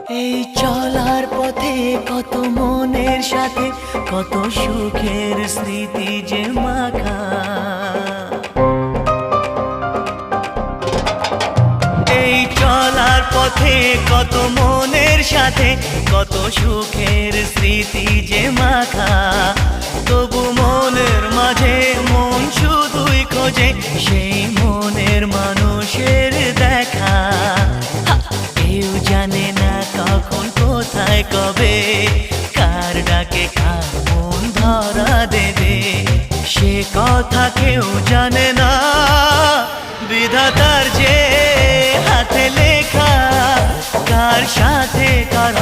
এই চলার পথে কত মনের সাথে কত সুখের স্মৃতি যে মাখা। এই চলার পথে কত মনের সাথে কত সুখের স্মৃতি যে মাখা। তবু মনের মাঝে মন শুধুই খোঁজে সেই মনের মানুষের দেখা। কেউ জানে না কখন কোথায় কবে কার ডাকে কার মন ধরা দেবে, সে কথা কেউ জানে না। বিধাতার যে হাতে লেখা কার সাথে কার